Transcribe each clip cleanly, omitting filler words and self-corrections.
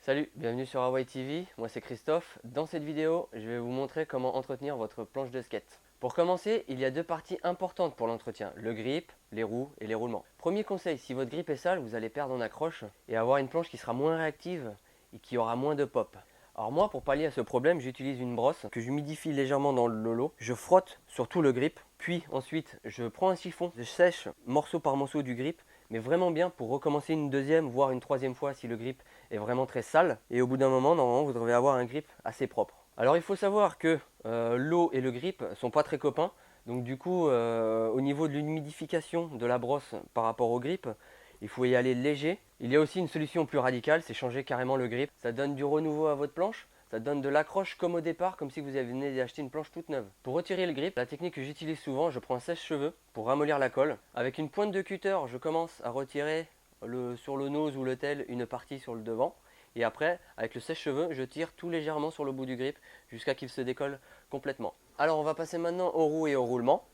Salut, bienvenue sur Hawaii TV, moi c'est Christophe. Dans cette vidéo, je vais vous montrer comment entretenir votre planche de skate. Pour commencer, il y a deux parties importantes pour l'entretien, le grip, les roues et les roulements. Premier conseil, si votre grip est sale, vous allez perdre en accroche et avoir une planche qui sera moins réactive et qui aura moins de pop. Alors moi, pour pallier à ce problème, j'utilise une brosse que j'humidifie légèrement dans le lolo. Je frotte sur tout le grip, puis ensuite je prends un chiffon, je sèche morceau par morceau du grip, mais vraiment bien pour recommencer une deuxième, voire une troisième fois si le grip est vraiment très sale. Et au bout d'un moment, normalement, vous devez avoir un grip assez propre. Alors il faut savoir que l'eau et le grip sont pas très copains. Donc du coup, au niveau de l'humidification de la brosse par rapport au grip, il faut y aller léger. Il y a aussi une solution plus radicale, c'est changer carrément le grip. Ça donne du renouveau à votre planche. Ça donne de l'accroche comme au départ, comme si vous venez d'acheter une planche toute neuve. Pour retirer le grip, la technique que j'utilise souvent, je prends un sèche-cheveux pour ramollir la colle. Avec une pointe de cutter, je commence à retirer sur le nose ou le tail une partie sur le devant. Et après, avec le sèche-cheveux, je tire tout légèrement sur le bout du grip jusqu'à qu'il se décolle complètement. Alors on va passer maintenant aux roues et au roulement.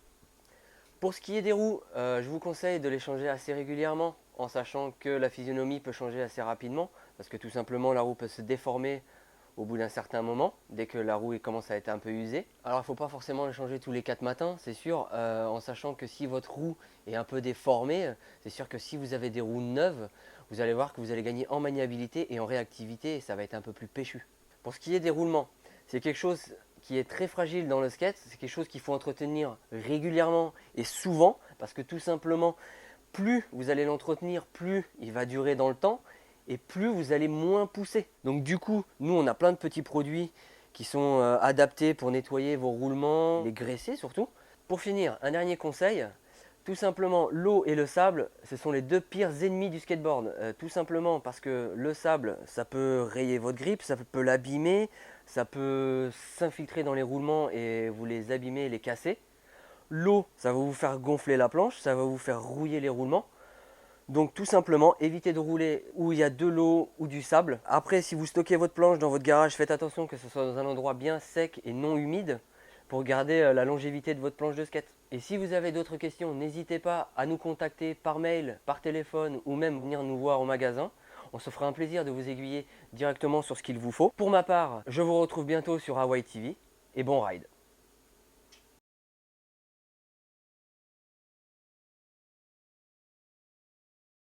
Pour ce qui est des roues, je vous conseille de les changer assez régulièrement en sachant que la physionomie peut changer assez rapidement parce que tout simplement la roue peut se déformer au bout d'un certain moment, dès que la roue commence à être un peu usée. Alors il ne faut pas forcément les changer tous les 4 matins, c'est sûr, en sachant que si votre roue est un peu déformée, c'est sûr que si vous avez des roues neuves, vous allez voir que vous allez gagner en maniabilité et en réactivité et ça va être un peu plus péchu. Pour ce qui est des roulements, c'est quelque chose qui est très fragile dans le skate, c'est quelque chose qu'il faut entretenir régulièrement et souvent, parce que tout simplement, plus vous allez l'entretenir, plus il va durer dans le temps et plus vous allez moins pousser. Donc du coup, nous on a plein de petits produits qui sont adaptés pour nettoyer vos roulements, les graisser surtout. Pour finir, un dernier conseil, tout simplement l'eau et le sable, ce sont les deux pires ennemis du skateboard. Tout simplement parce que le sable, ça peut rayer votre grip, ça peut l'abîmer, ça peut s'infiltrer dans les roulements et vous les abîmer et les casser. L'eau, ça va vous faire gonfler la planche, ça va vous faire rouiller les roulements. Donc tout simplement, évitez de rouler où il y a de l'eau ou du sable. Après, si vous stockez votre planche dans votre garage, faites attention que ce soit dans un endroit bien sec et non humide pour garder la longévité de votre planche de skate. Et si vous avez d'autres questions, n'hésitez pas à nous contacter par mail, par téléphone ou même venir nous voir au magasin. On se fera un plaisir de vous aiguiller directement sur ce qu'il vous faut. Pour ma part, je vous retrouve bientôt sur Hawaii TV et bon ride.